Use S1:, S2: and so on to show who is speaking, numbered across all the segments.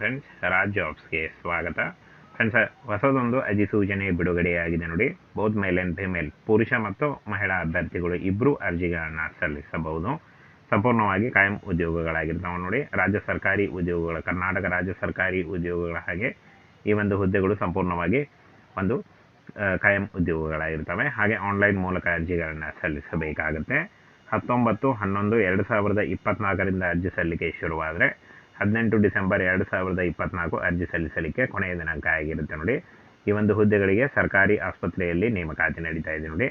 S1: Friends, Raj ಜಾಬ್ಸ್ಗೆ ಸ್ವಾಗತ. Friends, ಹೊಸದೊಂದು ಅಧಿಸೂಚನೆ ಬಿಡುಗಡೆಯಾಗಿದೆ ನೋಡಿ. ಬೋತ್ ಮೇಲ್ ಆ್ಯಂಡ್ ಫಿಮೇಲ್, ಪುರುಷ ಮತ್ತು ಮಹಿಳಾ ಅಭ್ಯರ್ಥಿಗಳು ಇಬ್ಬರು ಅರ್ಜಿಗಳನ್ನು ಸಲ್ಲಿಸಬಹುದು. ಸಂಪೂರ್ಣವಾಗಿ ಕಾಯಂ ಉದ್ಯೋಗಗಳಾಗಿರ್ತಾವೆ ನೋಡಿ. ರಾಜ್ಯ ಸರ್ಕಾರಿ ಉದ್ಯೋಗಗಳು, ಕರ್ನಾಟಕ ರಾಜ್ಯ ಸರ್ಕಾರಿ ಉದ್ಯೋಗಗಳ ಹಾಗೆ ಈ ಒಂದು ಹುದ್ದೆಗಳು ಸಂಪೂರ್ಣವಾಗಿ ಒಂದು ಕಾಯಂ ಉದ್ಯೋಗಗಳಾಗಿರ್ತವೆ. ಹಾಗೆ ಆನ್ಲೈನ್ ಮೂಲಕ ಅರ್ಜಿಗಳನ್ನು ಸಲ್ಲಿಸಬೇಕಾಗುತ್ತೆ. 19/11/2024 ಅರ್ಜಿ ಸಲ್ಲಿಕೆ ಶುರುವಾದರೆ 18 ಡಿಸೆಂಬರ್ 2024 ಅರ್ಜಿ ಸಲ್ಲಿಸಲಿಕ್ಕೆ ಕೊನೆಯ ದಿನಾಂಕ ಆಗಿರುತ್ತೆ ನೋಡಿ. ಈ ಒಂದು ಹುದ್ದೆಗಳಿಗೆ ಸರ್ಕಾರಿ ಆಸ್ಪತ್ರೆಯಲ್ಲಿ ನೇಮಕಾತಿ ನಡೀತಾ ಇದೆ ನೋಡಿ.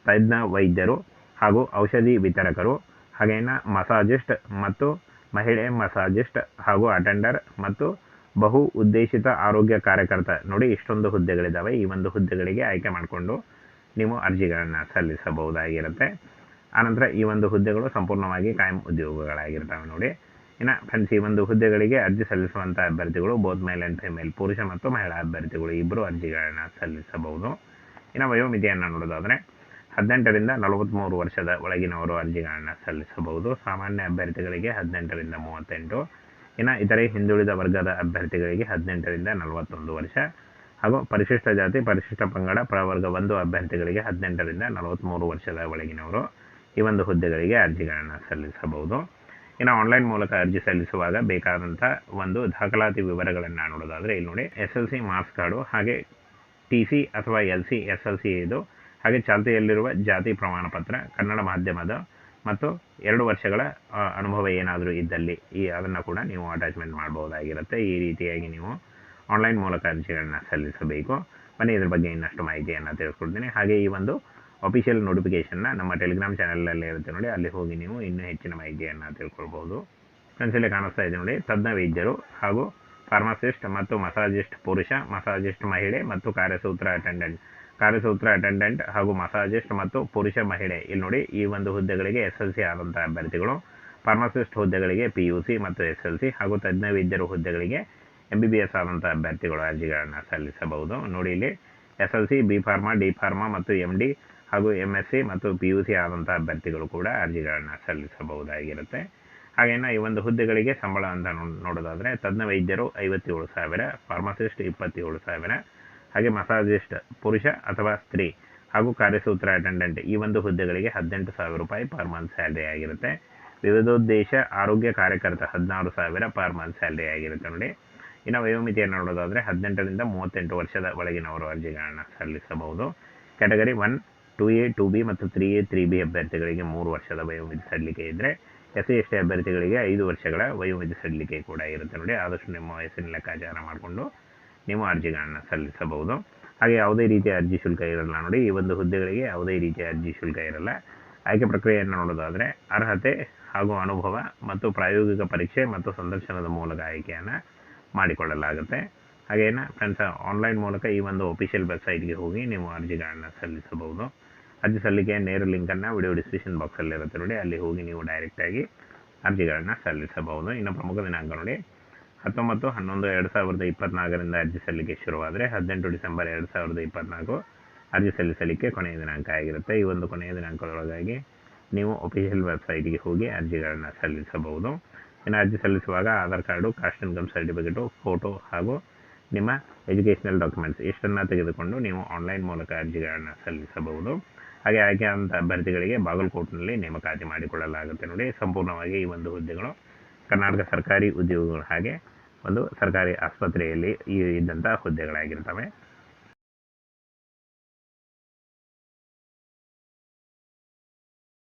S1: ತಜ್ಞ ವೈದ್ಯರು ಹಾಗೂ ಔಷಧಿ ವಿತರಕರು, ಹಾಗೇನ ಮಸಾಜಿಸ್ಟ್ ಮತ್ತು ಮಹಿಳೆ ಮಸಾಜಿಸ್ಟ್ ಹಾಗೂ ಅಟೆಂಡರ್ ಮತ್ತು ಬಹು ಉದ್ದೇಶಿತ ಆರೋಗ್ಯ ಕಾರ್ಯಕರ್ತ ನೋಡಿ. ಇಷ್ಟೊಂದು ಹುದ್ದೆಗಳಿದ್ದಾವೆ. ಈ ಒಂದು ಹುದ್ದೆಗಳಿಗೆ ಆಯ್ಕೆ ಮಾಡಿಕೊಂಡು ನೀವು ಅರ್ಜಿಗಳನ್ನು ಸಲ್ಲಿಸಬಹುದಾಗಿರುತ್ತೆ. ಆನಂತರ ಈ ಒಂದು ಹುದ್ದೆಗಳು ಸಂಪೂರ್ಣವಾಗಿ ಕಾಯಂ ಉದ್ಯೋಗಗಳಾಗಿರ್ತವೆ ನೋಡಿ. ಇನ್ನು ಫ್ರೆಂಡ್ಸ್, ಈ ಒಂದು ಹುದ್ದೆಗಳಿಗೆ ಅರ್ಜಿ ಸಲ್ಲಿಸುವಂಥ ಅಭ್ಯರ್ಥಿಗಳು ಬೋತ್ ಮೇಲ್ ಆ್ಯಂಡ್ ಫಿಮೇಲ್, ಪುರುಷ ಮತ್ತು ಮಹಿಳಾ ಅಭ್ಯರ್ಥಿಗಳು ಇಬ್ಬರು ಅರ್ಜಿಗಳನ್ನು ಸಲ್ಲಿಸಬಹುದು. ಇನ್ನು ವಯೋಮಿತಿಯನ್ನು ನೋಡೋದಾದರೆ 18ರಿಂದ 43 ವರ್ಷದ ಒಳಗಿನವರು ಅರ್ಜಿಗಳನ್ನು ಸಲ್ಲಿಸಬಹುದು. ಸಾಮಾನ್ಯ ಅಭ್ಯರ್ಥಿಗಳಿಗೆ 18ರಿಂದ 38, ಇನ್ನು ಇತರೆ ಹಿಂದುಳಿದ ವರ್ಗದ ಅಭ್ಯರ್ಥಿಗಳಿಗೆ 18ರಿಂದ 41 ವರ್ಷ, ಹಾಗೂ ಪರಿಶಿಷ್ಟ ಜಾತಿ, ಪರಿಶಿಷ್ಟ ಪಂಗಡ, ಪ್ರವರ್ಗ 1 ಅಭ್ಯರ್ಥಿಗಳಿಗೆ 18ರಿಂದ 43 ವರ್ಷದ ಒಳಗಿನವರು ಈ ಒಂದು ಹುದ್ದೆಗಳಿಗೆ ಅರ್ಜಿಗಳನ್ನು ಸಲ್ಲಿಸಬಹುದು. ಇನ್ನು ಆನ್ಲೈನ್ ಮೂಲಕ ಅರ್ಜಿ ಸಲ್ಲಿಸುವಾಗ ಬೇಕಾದಂಥ ಒಂದು ದಾಖಲಾತಿ ವಿವರಗಳನ್ನು ನೋಡೋದಾದರೆ ಇಲ್ಲಿ ನೋಡಿ, SLC ಮಾರ್ಕ್ಸ್ ಕಾರ್ಡು, ಹಾಗೆ TC ಅಥವಾ LC, SLC ಇದು, ಹಾಗೆ ಚಾಲ್ತಿಯಲ್ಲಿರುವ ಜಾತಿ ಪ್ರಮಾಣ ಪತ್ರ, ಕನ್ನಡ ಮಾಧ್ಯಮದ ಮತ್ತು 2 ವರ್ಷಗಳ ಅನುಭವ ಏನಾದರೂ ಇದ್ದಲ್ಲಿ ಅದನ್ನು ಕೂಡ ನೀವು ಅಟ್ಯಾಚ್ಮೆಂಟ್ ಮಾಡಬಹುದಾಗಿರುತ್ತೆ. ಈ ರೀತಿಯಾಗಿ ನೀವು ಆನ್ಲೈನ್ ಮೂಲಕ ಅರ್ಜಿಗಳನ್ನು ಸಲ್ಲಿಸಬೇಕು. ಬನ್ನಿ ಇದ್ರ ಬಗ್ಗೆ ಇನ್ನಷ್ಟು ಮಾಹಿತಿಯನ್ನು ತಿಳಿಸ್ಕೊಡ್ತೀನಿ. ಹಾಗೆ ಈ ಒಂದು ಅಫಿಷಿಯಲ್ ನೋಟಿಫಿಕೇಷನ್ನ ನಮ್ಮ ಟೆಲಿಗ್ರಾಮ್ ಚಾನಲಲ್ಲಿ ಇರುತ್ತೆ ನೋಡಿ, ಅಲ್ಲಿ ಹೋಗಿ ನೀವು ಇನ್ನೂ ಹೆಚ್ಚಿನ ಮಾಹಿತಿಯನ್ನು ತಿಳ್ಕೊಳ್ಬೋದು. ಫ್ರೆಂಡ್ಸ್, ಇಲ್ಲಿ ಕಾಣಿಸ್ತಾ ಇದೆ ನೋಡಿ, ತಜ್ಞ ವೈದ್ಯರು ಹಾಗೂ ಫಾರ್ಮಸಿಸ್ಟ್ ಮತ್ತು ಮಸಾಜಿಸ್ಟ್ ಪುರುಷ, ಮಸಾಜಿಸ್ಟ್ ಮಹಿಳೆ ಮತ್ತು ಕಾರ್ಯಸೂತ್ರ ಅಟೆಂಡೆಂಟ್ ಹಾಗೂ ಮಸಾಜಿಸ್ಟ್ ಮತ್ತು ಪುರುಷ ಮಹಿಳೆ. ಇಲ್ಲಿ ನೋಡಿ, ಈ ಒಂದು ಹುದ್ದೆಗಳಿಗೆ SLC ಆದಂಥ ಅಭ್ಯರ್ಥಿಗಳು, ಫಾರ್ಮಸಿಸ್ಟ್ ಹುದ್ದೆಗಳಿಗೆ PUC ಮತ್ತು SLC, ಹಾಗೂ ತಜ್ಞ ವೈದ್ಯರು ಹುದ್ದೆಗಳಿಗೆ MBBS ಆದಂಥ ಅಭ್ಯರ್ಥಿಗಳು ಅರ್ಜಿಗಳನ್ನು ಸಲ್ಲಿಸಬಹುದು. ನೋಡಿ, ಇಲ್ಲಿ SLC, B pharma, D pharma ಮತ್ತು MD ಹಾಗೂ MSc ಮತ್ತು PUC ಆದಂಥ ಅಭ್ಯರ್ಥಿಗಳು ಕೂಡ ಅರ್ಜಿಗಳನ್ನು ಸಲ್ಲಿಸಬಹುದಾಗಿರುತ್ತೆ. ಹಾಗೇನ ಈ ಒಂದು ಹುದ್ದೆಗಳಿಗೆ ಸಂಬಳ ಅಂತ ನೋಡೋದಾದರೆ ತಜ್ಞ ವೈದ್ಯರು 57,000, ಫಾರ್ಮಸಿಸ್ಟ್ 27,000, ಹಾಗೆ ಮಸಾಜಿಸ್ಟ್ ಪುರುಷ ಅಥವಾ ಸ್ತ್ರೀ ಹಾಗೂ ಕಾರ್ಯಸೂತ್ರ ಅಟೆಂಡೆಂಟ್ ಈ ಒಂದು ಹುದ್ದೆಗಳಿಗೆ 18,000 ರೂಪಾಯಿ ಪರ್ ಮಂತ್ ಸ್ಯಾಲ್ರಿ ಆಗಿರುತ್ತೆ. ವಿವಿಧೋದ್ದೇಶ ಆರೋಗ್ಯ ಕಾರ್ಯಕರ್ತ 16,000 ಪರ್ ಮಂತ್ ಸ್ಯಾಲ್ರಿ ಆಗಿರುತ್ತೆ ನೋಡಿ. ಇನ್ನು ವಯೋಮಿತಿಯನ್ನು ನೋಡೋದಾದರೆ 18ರಿಂದ 38 ವರ್ಷದ ಒಳಗಿನವರು ಅರ್ಜಿಗಳನ್ನು ಸಲ್ಲಿಸಬಹುದು. ಕ್ಯಾಟಗರಿ 1, 2A, 2B ಮತ್ತು 3A, 3B ಅಭ್ಯರ್ಥಿಗಳಿಗೆ 3 ವರ್ಷದ ವಯೋಮಿತಿ ಸಡಿಲಿಕೆ ಇದ್ದರೆ, SC ST ಅಭ್ಯರ್ಥಿಗಳಿಗೆ 5 ವರ್ಷಗಳ ವಯೋಮಿತಿ ಸಡಿಲಿಕೆ ಕೂಡ ಇರುತ್ತೆ ನೋಡಿ. ಆದಷ್ಟು ನಿಮ್ಮ ವಯಸ್ಸಿನ ಲೆಕ್ಕಾಚಾರ ಮಾಡಿಕೊಂಡು ನೀವು ಅರ್ಜಿಗಳನ್ನು ಸಲ್ಲಿಸಬಹುದು. ಹಾಗೆ ಯಾವುದೇ ರೀತಿಯ ಅರ್ಜಿ ಶುಲ್ಕ ಇರಲ್ಲ ನೋಡಿ. ಈ ಒಂದು ಹುದ್ದೆಗಳಿಗೆ ಯಾವುದೇ ರೀತಿಯ ಅರ್ಜಿ ಶುಲ್ಕ ಇರಲ್ಲ. ಆಯ್ಕೆ ಪ್ರಕ್ರಿಯೆಯನ್ನು ನೋಡೋದಾದರೆ ಅರ್ಹತೆ ಹಾಗೂ ಅನುಭವ ಮತ್ತು ಪ್ರಾಯೋಗಿಕ ಪರೀಕ್ಷೆ ಮತ್ತು ಸಂದರ್ಶನದ ಮೂಲಕ ಆಯ್ಕೆಯನ್ನು ಮಾಡಿಕೊಳ್ಳಲಾಗುತ್ತೆ. ಹಾಗೇನ ಫ್ರೆಂಡ್ಸ್, ಆನ್ಲೈನ್ ಮೂಲಕ ಈ ಒಂದು ಅಫಿಷಿಯಲ್ ವೆಬ್ಸೈಟ್ಗೆ ಹೋಗಿ ನೀವು ಅರ್ಜಿಗಳನ್ನು ಸಲ್ಲಿಸಬಹುದು. ಅರ್ಜಿ ಸಲ್ಲಿಕೆಯ ನೇರ ಲಿಂಕನ್ನು ವಿಡಿಯೋ ಡಿಸ್ಕ್ರಿಪ್ಷನ್ ಬಾಕ್ಸಲ್ಲಿ ಇರುತ್ತೆ ನೋಡಿ, ಅಲ್ಲಿ ಹೋಗಿ ನೀವು ಡೈರೆಕ್ಟಾಗಿ ಅರ್ಜಿಗಳನ್ನು ಸಲ್ಲಿಸಬಹುದು. ಇನ್ನು ಪ್ರಮುಖ ದಿನಾಂಕ ನೋಡಿ, 19/11/2024 ಅರ್ಜಿ ಸಲ್ಲಿಕೆ ಶುರುವಾದರೆ 18 ಡಿಸೆಂಬರ್ 2024 ಅರ್ಜಿ ಸಲ್ಲಿಸಲಿಕ್ಕೆ ಕೊನೆಯ ದಿನಾಂಕ ಆಗಿರುತ್ತೆ. ಈ ಒಂದು ಕೊನೆಯ ದಿನಾಂಕದೊಳಗಾಗಿ ನೀವು ಅಫಿಷಿಯಲ್ ವೆಬ್ಸೈಟ್ಗೆ ಹೋಗಿ ಅರ್ಜಿಗಳನ್ನು ಸಲ್ಲಿಸಬಹುದು. ಇನ್ನು ಅರ್ಜಿ ಸಲ್ಲಿಸುವಾಗ Aadhaar card, caste income certificate, photo ಹಾಗೂ ನಿಮ್ಮ ಎಜುಕೇಷನಲ್ ಡಾಕ್ಯುಮೆಂಟ್ಸ್ ಇಷ್ಟನ್ನು ತೆಗೆದುಕೊಂಡು ನೀವು ಆನ್ಲೈನ್ ಮೂಲಕ ಅರ್ಜಿಗಳನ್ನು ಸಲ್ಲಿಸಬಹುದು. ಹಾಗೆ ಆಯ್ಕೆಯಾದಂಥ ಅಭ್ಯರ್ಥಿಗಳಿಗೆ ಬಾಗಲಕೋಟ್ನಲ್ಲಿ ನೇಮಕಾತಿ ಮಾಡಿಕೊಳ್ಳಲಾಗುತ್ತೆ ನೋಡಿ. ಸಂಪೂರ್ಣವಾಗಿ ಈ ಒಂದು ಹುದ್ದೆಗಳು ಕರ್ನಾಟಕ ಸರ್ಕಾರಿ ಉದ್ಯೋಗಗಳು ಹಾಗೆ ಒಂದು ಸರ್ಕಾರಿ ಆಸ್ಪತ್ರೆಯಲ್ಲಿ ಇದ್ದಂಥ ಹುದ್ದೆಗಳಾಗಿರ್ತವೆ.